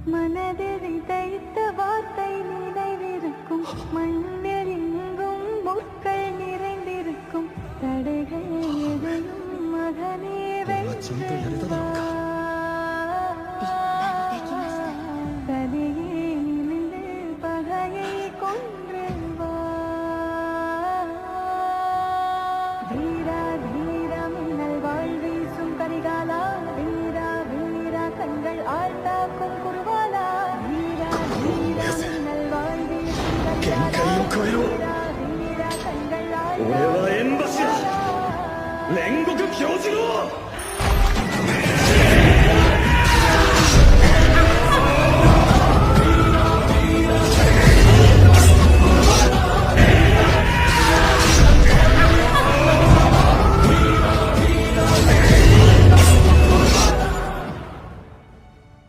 மனதில் தைத்த வார்த்தை நினைவிருக்கும் மண்ணில் எங்கும் முட்கள் நிறைந்திருக்கும் தடைகள் எதையும் மகனே தனியே நிமிந்து பகையை கொன்று வா வீரா வீரா மின்னல் வாழ் வீசும் கரிகாலா வீரா வீரா கண்கள் ஆழ்த்தாக்கும் குருவாலா வீரா வீரா மின்னல் வாழ் வீசும் கரிகாலா வீரா வீரா கண்கள் ஆழ்த்தாக்கும் குருவாலா 煉獄教授